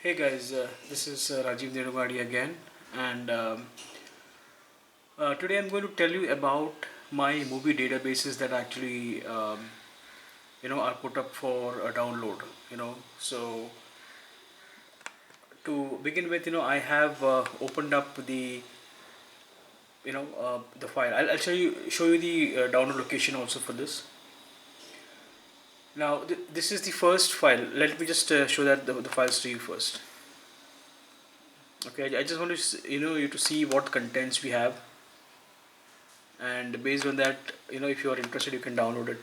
Hey guys, this is Rajiv Nedumadi again, and today I'm going to tell you about my movie databases that actually are put up for a download. So to begin with, I have opened up the file. I'll show you the download location also for this. Now this is the first file. Let me just show that the files to you first. Okay, I just want to you to see what contents we have, and based on that, if you are interested, you can download it.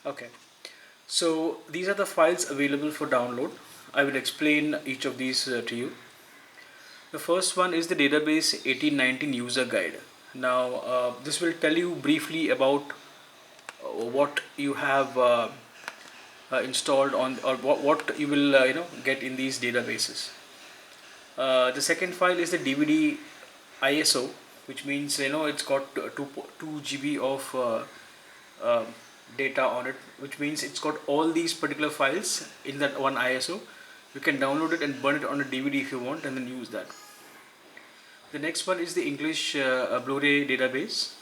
Okay, so these are the files available for download. I will explain each of these to you. The first one is the database 1819 user guide. Now this will tell you briefly about what you have installed on, or what you will get in these databases. The second file is the DVD ISO, which means it's got 2 GB of uh, data on it, which means it's got all these particular files in that one ISO. You can download it and burn it on a DVD if you want, and then use that. The next one is the English Blu-ray database.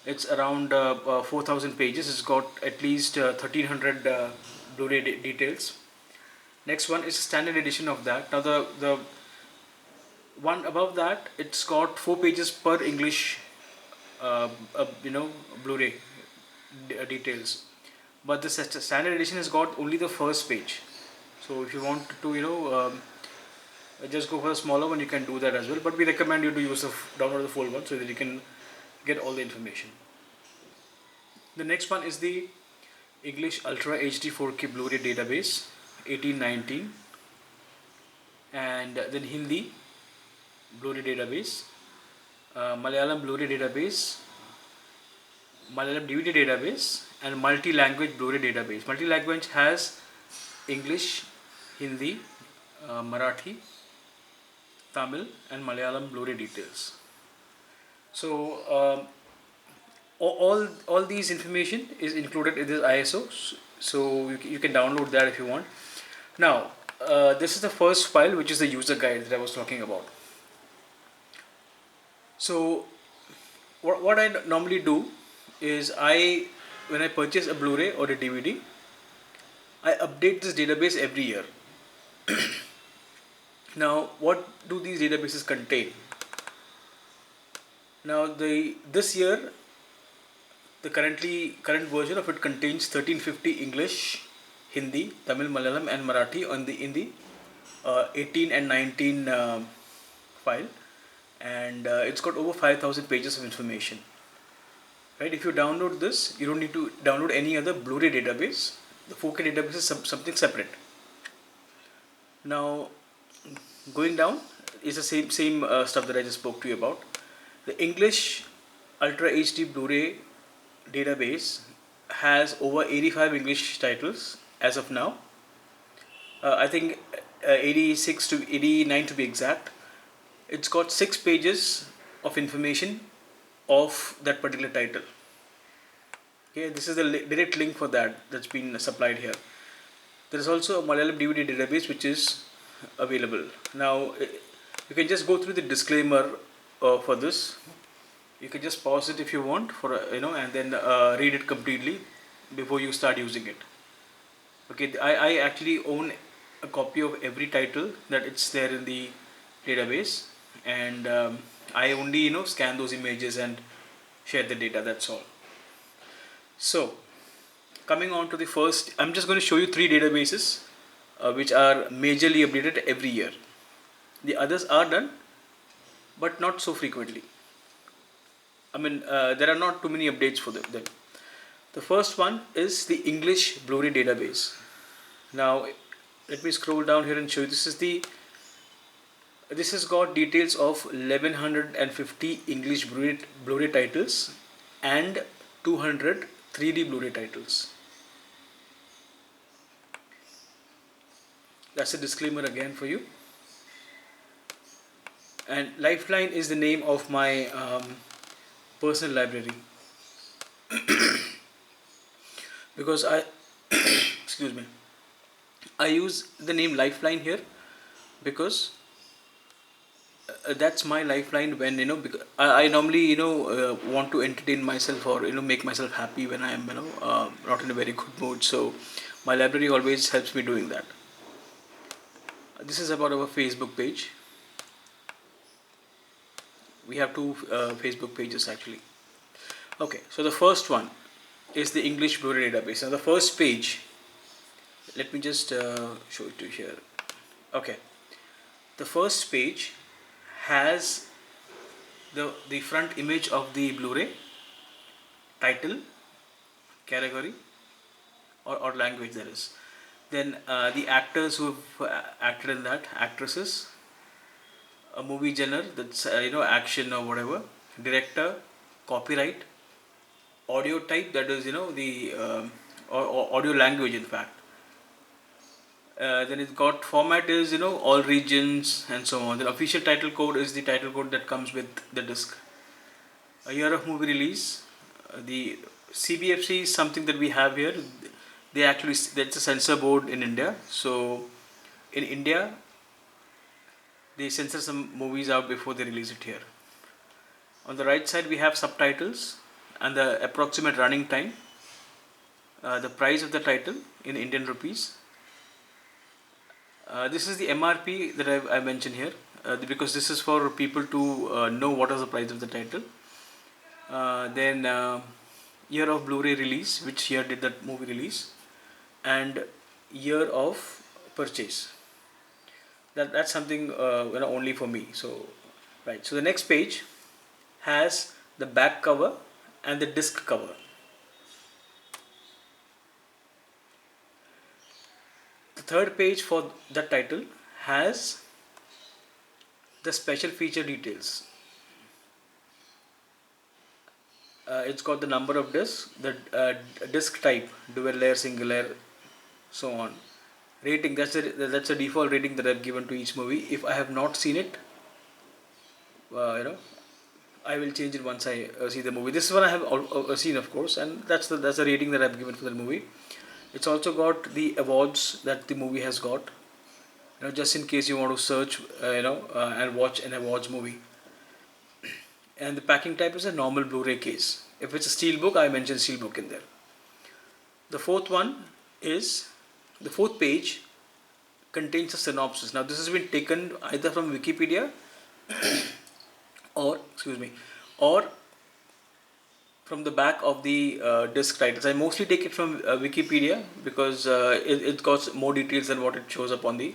It's around 4,000 pages. It's got at least 1,300 Blu-ray details. Next one is a standard edition of that. Now the one above that, it's got 4 pages per English Blu-ray details, but the standard edition has got only the first page. So if you want to just go for a smaller one, you can do that as well, but we recommend you to use download the full one so that you can get all the information. The next one is the English Ultra HD 4K Blu-ray database 1819, and then Hindi Blu-ray database, Malayalam Blu-ray database, Malayalam DVD database, and multi-language Blu-ray database. Multi-language has English, Hindi, Marathi, Tamil, and Malayalam Blu-ray details. So all these information is included in this ISO, so you can download that if you want. Now this is the first file, which is the user guide that I was talking about. So what I normally do is, when I purchase a Blu-ray or a DVD, I update this database every year. Now what do these databases contain? Now this year, the current version of it contains 1350 English, Hindi, Tamil, Malayalam, and Marathi in the 18 and 19 file, and it's got over 5,000 pages of information. Right? If you download this, you don't need to download any other Blu-ray database. The 4K database is something separate. Now, going down is the same stuff that I just spoke to you about. The English Ultra HD Blu-ray database has over 85 English titles as of now. I think 86 to 89 to be exact. It's got 6 pages of information of that particular title. Okay, this is the direct link for that's been supplied here. There is also a Malayalam DVD database which is available. Now you can just go through the disclaimer for this. You can just pause it if you want and then read it completely before you start using it. Okay, I actually own a copy of every title that it's there in the database, and I only scan those images and share the data. That's all. So coming on to the first, I'm just going to show you 3 databases which are majorly updated every year. The others are done, but not so frequently. I mean, there are not too many updates for them. The first one is the English Blu-ray database. Now let me scroll down here and show you. This has got details of 1150 English Blu-ray titles and 200 3D Blu-ray titles. That's a disclaimer again for you. And Lifeline is the name of my personal library. Because excuse me, I use the name Lifeline here because that's my lifeline when, because I normally, want to entertain myself or, make myself happy when I am, not in a very good mood. So my library always helps me doing that. This is about our Facebook page. We have two Facebook pages actually. Okay, so the first one is the English Blu-ray database. Now the first page, let me just show it to you here. Okay, the first page has the front image of the Blu-ray, title, category, or language that is. Then the actors who have acted in that, actresses, a movie genre, that's action or whatever, director, copyright, audio type, that is the or audio language in fact. Then it's got format is all regions and so on. The official title code is the title code that comes with the disc. A year of movie release. The CBFC is something that we have here. They actually, that's a censor board in India. So in India, they censor some movies out before they release it here. On the right side we have subtitles and the approximate running time, the price of the title in Indian rupees. This is the MRP that I mentioned here, because this is for people to know what is the price of the title. Then year of Blu-ray release, which year did that movie release, and year of purchase. That's something only for me. So right. So the next page has the back cover and the disc cover. The third page for the title has the special feature details. It's got the number of discs, the disc type, dual layer, single layer, so on. Rating, that's a default rating that I've given to each movie. If I have not seen it, I will change it once I see the movie. This one I have seen, of course, and that's the rating that I've given for the movie. It's also got the awards that the movie has got, just in case you want to search, and watch an awards movie. And the packing type is a normal Blu-ray case. If it's a steelbook, I mentioned steelbook in there. The fourth page contains a synopsis. Now this has been taken either from Wikipedia or from the back of the disc titles. I mostly take it from Wikipedia because it got more details than what it shows up on the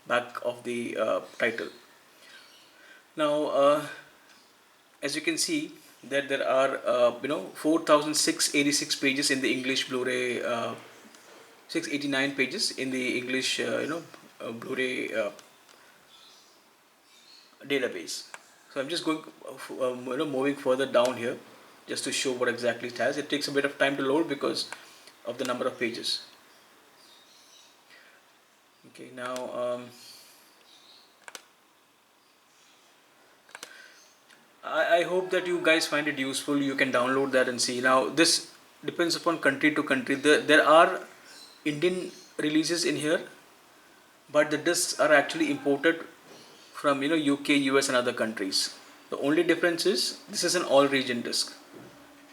back of the title. Now, as you can see, that there are 4,686 pages in the English Blu-ray, 689 pages in the English Blu-ray database. So I'm just going moving further down here just to show what exactly it has. It takes a bit of time to load because of the number of pages. Okay, now I hope that you guys find it useful. You can download that and see. Now this depends upon country to country. There are Indian releases in here, but the discs are actually imported from UK, US and other countries. The only difference is this is an all region disc.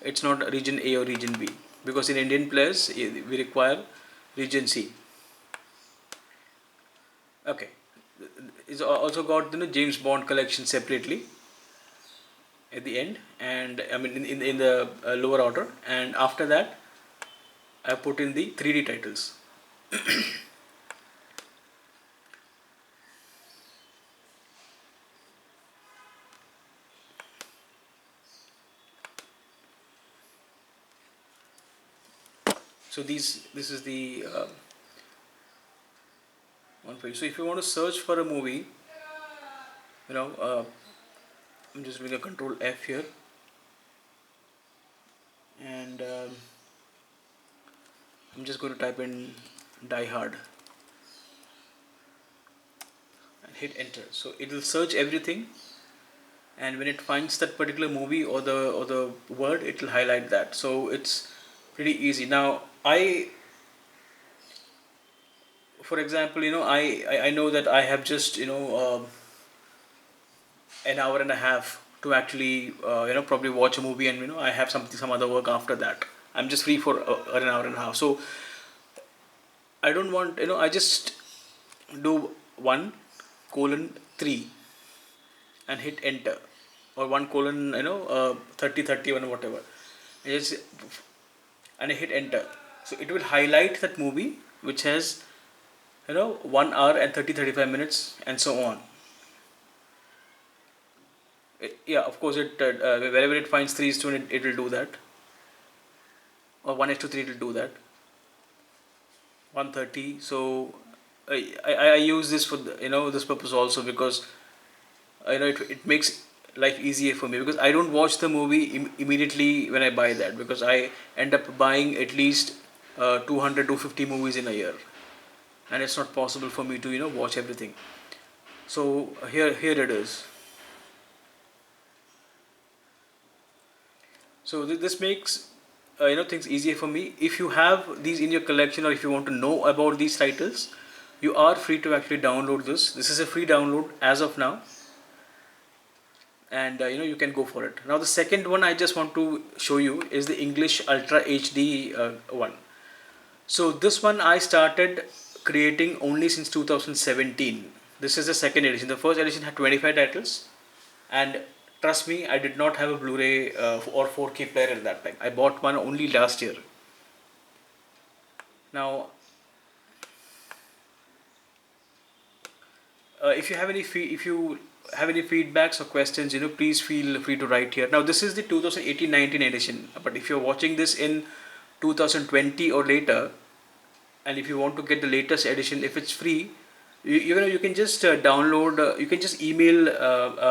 It's not region A or region B, because in Indian players we require region C. Okay, it's also got James Bond collection separately at the end, and I mean in the lower order, and after that I put in the 3D titles. So this is the one page. So if you want to search for a movie, I'm just doing a Control F here, and I'm just going to type in Die Hard and hit enter. So it will search everything, and when it finds that particular movie or the word, it will highlight that. So it's pretty easy. Now I for example, I know that I have just an hour and a half to actually probably watch a movie, and I have some other work after that. I'm just free for an hour and a half, so I don't want, I just do 1:3 and hit enter, or 1:30 31 or whatever, and and I hit enter. So it will highlight that movie which has 1 hour and 35 minutes and so on. Yeah, of course, wherever it finds 3 is to 1, it will do that, or 1 is to 3, it will do that. 1:30. So I use this for this purpose also, because it makes life easier for me, because I don't watch the movie immediately when I buy that, because I end up buying at least 200 to 50 movies in a year, and it's not possible for me to watch everything. So here it is. So this makes things easier for me. If you have these in your collection, or if you want to know about these titles, you are free to actually download this. This is a free download as of now, and you can go for it. Now the second one I just want to show you is the English Ultra HD one. So this one I started creating only since 2017. This is the second edition. The first edition had 25 titles, and trust me, I did not have a Blu-ray or 4K player at that time. I bought one only last year. Now, if you have any feedbacks or questions, please feel free to write here. Now, this is the 2018-19 edition. But if you're watching this in 2020 or later, and if you want to get the latest edition, if it's free, you can just download. You can just email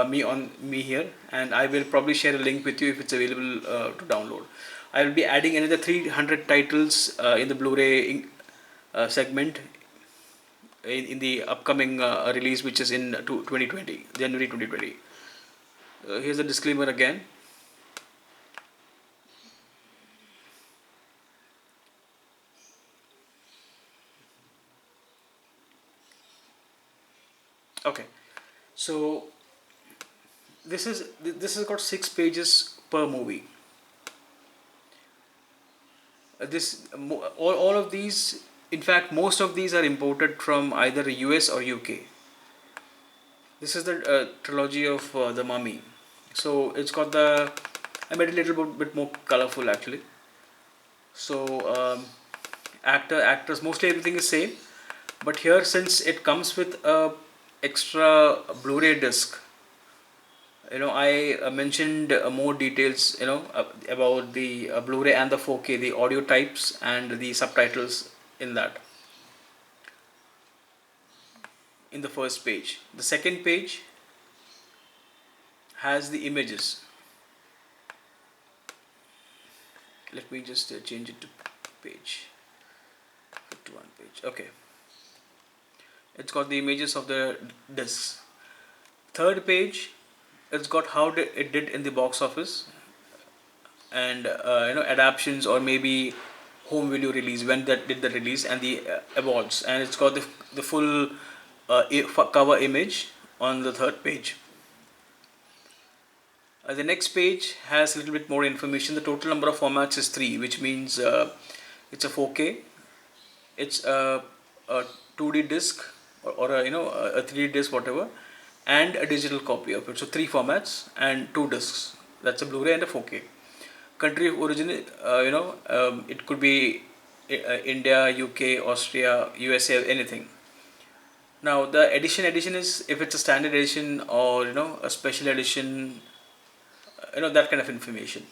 me here, and I will probably share a link with you if it's available to download. I will be adding another 300 titles in the Blu-ray segment in the upcoming release, which is in 2020, January 2020. Here's the disclaimer again. Okay, so this has got 6 pages per movie. All of these, in fact, most of these are imported from either US or UK. This is the trilogy of the Mummy. So it's got I made it a little bit more colorful actually. So actors, mostly everything is same, but here, since it comes with a extra Blu-ray disc, I mentioned more details about the Blu-ray and the 4K, the audio types and the subtitles in that, in the first page. The second page has the images. Let me just change it to page 51 page. Okay, it's got the images of the discs. Third page, it's got how it did in the box office, and adaptions, or maybe home video release, when that did the release, and the awards. And it's got the full cover image on the third page. The next page has a little bit more information. The total number of formats is 3, which means it's a 4K, it's a 2D disc, or a 3D disc, whatever, and a digital copy of it. So 3 formats and 2 discs. That's a Blu-ray and a 4K. Country of origin, it could be India, UK, Austria, USA, anything. Now the edition is if it's a standard edition, or a special edition, that kind of information,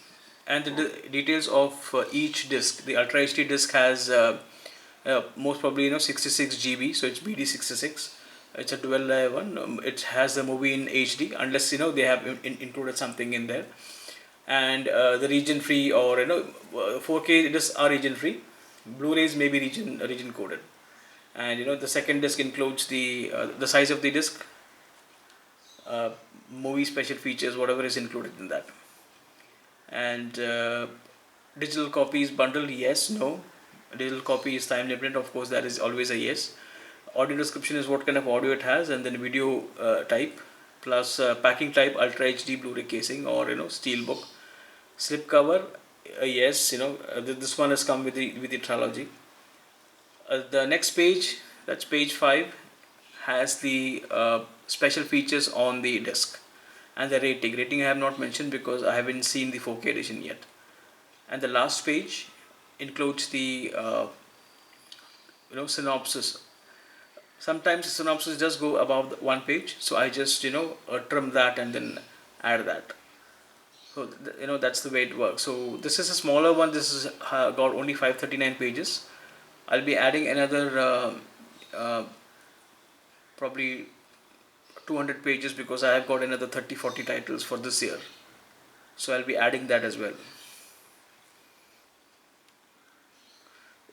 and the details of each disc. The Ultra HD disc has most probably 66 GB, so it's BD66. It's a dual layer one. It has the movie in HD, unless they have included something in there, and the region free, or 4K discs are region free. Blu-rays may be region coded, and the second disc includes the size of the disc, movie special features, whatever is included in that. And digital copies bundled, yes, no. Digital copy is time limited, of course, that is always a yes. audio description is what kind of audio it has, and then video type, plus packing type Ultra HD Blu-ray casing or steelbook. Slip cover, yes, this one has come with the trilogy. The next page, that's page 5, has the special features on the disc, and the rating I have not mentioned because I haven't seen the 4K edition yet. And the last page includes the synopsis. Sometimes the synopsis does go above the one page, so I just trim that and then add that. So that's the way it works. So this is a smaller one. This is got only 539 pages. I'll be adding another probably 200 pages because I have got another 30-40 titles for this year. So I'll be adding that as well.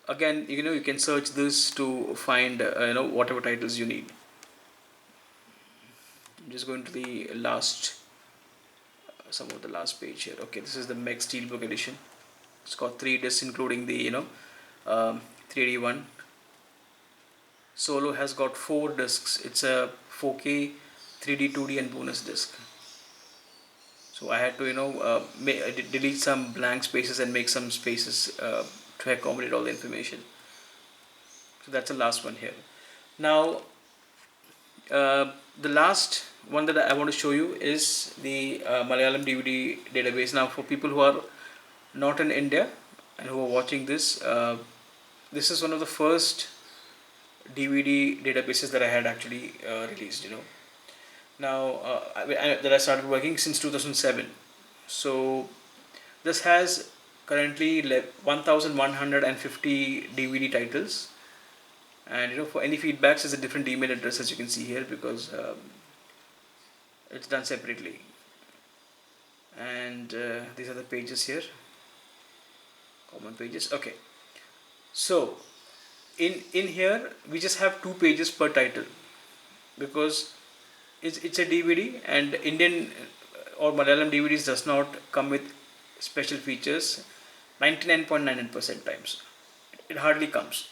Again, you can search this to find whatever titles you need. I'm just going to the last page here. Okay, this is the Meg Steelbook edition. It's got 3 discs including the 3D one. Solo has got 4 discs. It's a 4K, 3D, 2D and bonus disc. So I had to delete some blank spaces and make some spaces to accommodate all the information. So that's the last one here. Now the last one that I want to show you is the Malayalam DVD database. Now for people who are not in India and who are watching this, this is one of the first DVD databases that I had actually released. Now that I started working since 2007. So this has currently 1150 DVD titles, and for any feedbacks there's a different email address, as you can see here, because it's done separately. And these are the pages here, common pages. Okay, so in here we just have 2 pages per title because it's a DVD, and Indian or Malayalam DVDs does not come with special features 99.99% times. It hardly comes.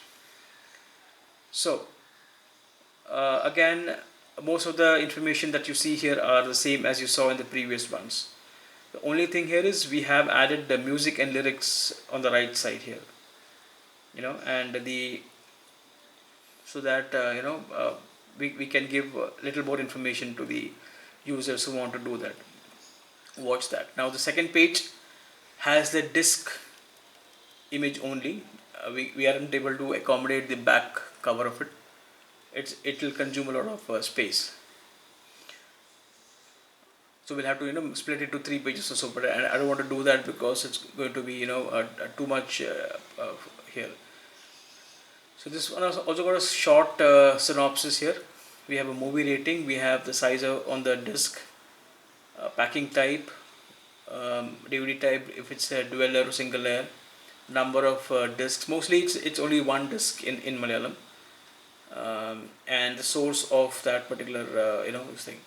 So again, most of the information that you see here are the same as you saw in the previous ones. The only thing here is we have added the music and lyrics on the right side here, and so that we can give a little more information to the users who want to do that, watch that. Now the second page has the disc image only. We aren't able to accommodate the back cover of it. It will consume a lot of space, so we'll have to split it to 3 pages or so, but I don't want to do that because it's going to be too much here. So this one has also got a short synopsis here. We have a movie rating, we have the size on the disc, packing type, DVD type, if it's a dual layer or single layer, number of discs. Mostly it's only one disc in Malayalam, and the source of that particular thing.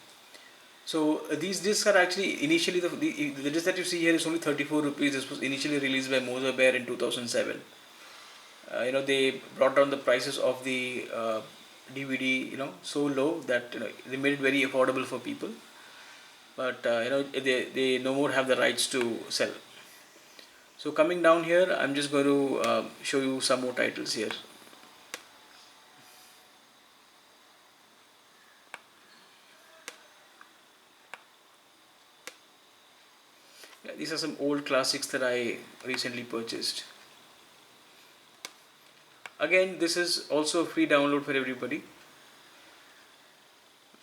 So these discs are actually initially the disc that you see here is only 34 rupees. This was initially released by Moser Bear in 2007. They brought down the prices of the DVD so low that they made it very affordable for people, but they no more have the rights to sell. So coming down here, I'm just going to show you some more titles here. Yeah, these are some old classics that I recently purchased. Again, this is also a free download for everybody.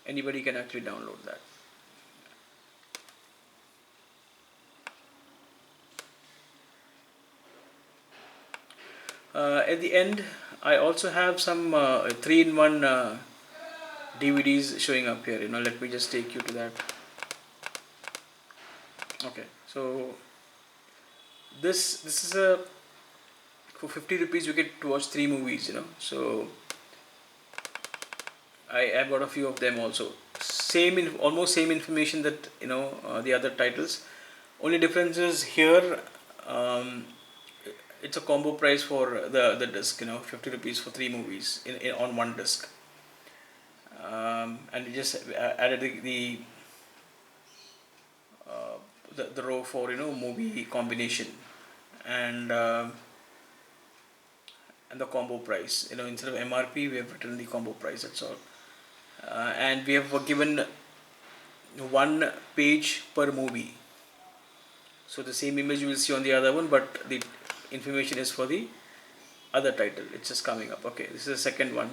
Anybody can actually download that. At the end, I also have some 3-in-1 DVDs showing up here. Let me just take you to that. Okay, so this is a, for 50 rupees you get to watch 3 movies. So I've got a few of them also. Almost same information that the other titles. Only difference is here. It's a combo price for the disc. 50 rupees for 3 movies on one disc. and we just added the row for movie combination, and and the combo price. Instead of MRP, we have written the combo price. That's all. And we have given one page per movie. So the same image you will see on the other one, but the information is for the other title. It's just coming up. Okay, this is the second one,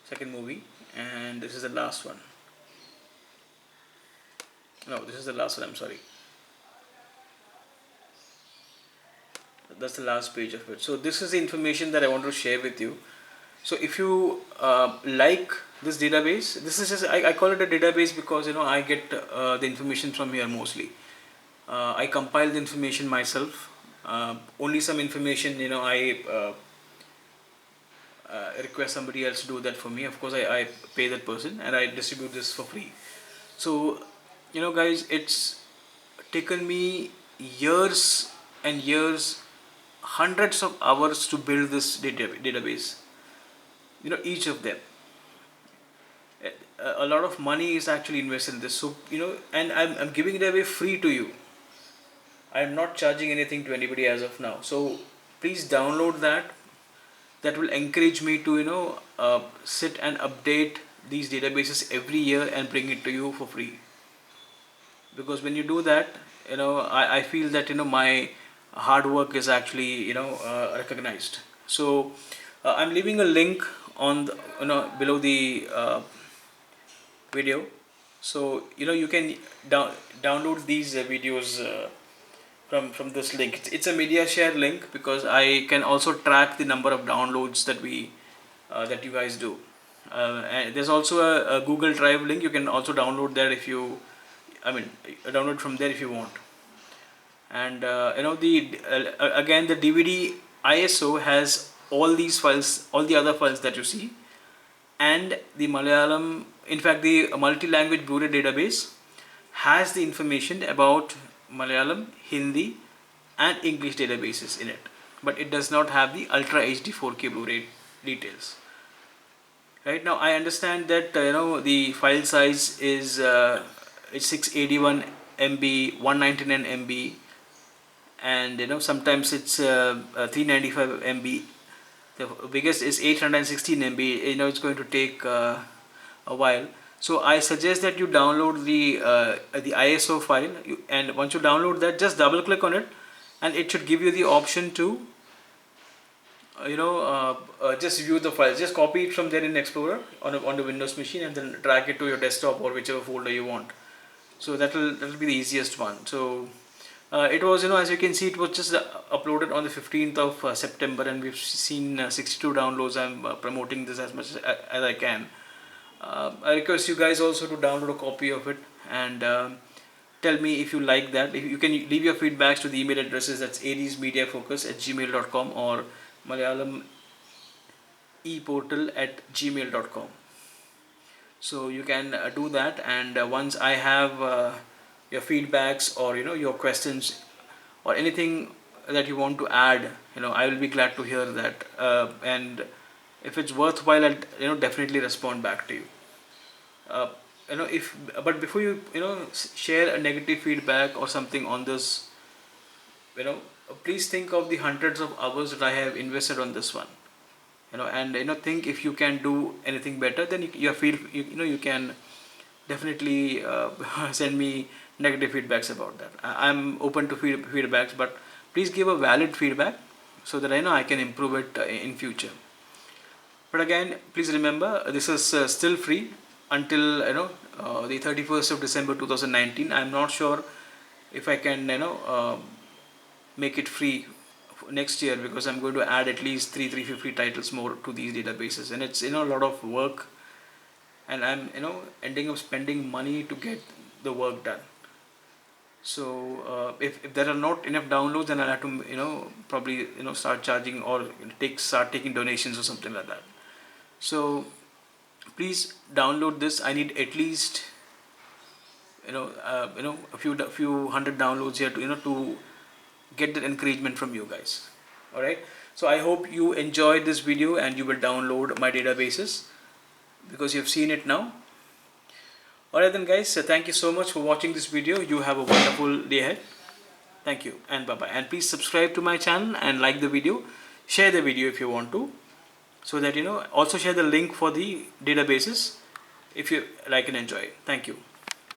second movie, and this is the last one. No, this is the last one. I'm sorry. That's the last page of it. So this is the information that I want to share with you. So if you like this database, this is just, I call it a database because I get the information from here mostly. I compile the information myself. Only some information I request somebody else to do that for me. Of course I pay that person and I distribute this for free. So guys, it's taken me years and years, hundreds of hours to build this database. Each of them, a lot of money is actually invested in this. So and I'm giving it away free to you. I'm not charging anything to anybody as of now. So please download that. That will encourage me to sit and update these databases every year and bring it to you for free. Because when you do that, I feel that my hard work is actually recognized. So I'm leaving a link on the, below the video. So you can download these videos from this link. It's a media share link because I can also track the number of downloads that you guys do. And there's also a Google Drive link. You can also download that if you, download from there if you want. And again, the DVD ISO has all these files, all the other files that you see, and the Malayalam, in fact the multi-language Blu-ray database has the information about Malayalam, Hindi and English databases in it, but it does not have the Ultra HD 4K Blu-ray details. Right now I understand that the file size is it's 681 MB, 199 MB, and sometimes it's 395 MB. The biggest is 816 MB. It's going to take a while. So I suggest that you download the ISO file, and once you download that, just double click on it, and it should give you the option to just view the files. Just copy it from there in Explorer on the Windows machine, and then drag it to your desktop or whichever folder you want. So that'll be the easiest one. So it was, as you can see, it was just uploaded on the 15th of September, and we've seen 62 downloads. I'm promoting this as much as I can. I request you guys also to download a copy of it and tell me if you like that. If you can leave your feedbacks to the email addresses, that's ariesmediafocus@gmail.com or malyalam.eportal@gmail.com. So you can do that, and once I have your feedbacks or your questions or anything that you want to add, I will be glad to hear that, and if it's worthwhile, I'll definitely respond back to you. But before you share a negative feedback or something on this, please think of the hundreds of hours that I have invested on this one, and think if you can do anything better, then you can definitely send me negative feedbacks about that. I'm open to feedbacks, but please give a valid feedback so that I can improve it in future. But again, please remember, this is still free until the 31st of December 2019. I'm not sure if I can make it free next year, because I'm going to add at least 350 titles more to these databases, and it's a lot of work, and I'm ending up spending money to get the work done. So if there are not enough downloads, then I'll have to probably start charging or start taking donations or something like that. So please download this. I need at least a few hundred downloads here to get that encouragement from you guys. All right. So I hope you enjoyed this video and you will download my databases. because you've seen it now. Alright then guys, so thank you so much for watching this video. You have a wonderful day ahead. Thank you and bye bye. And please subscribe to my channel and like the video. Share the video if you want to, so that also share the link for the databases if you like and enjoy. Thank you.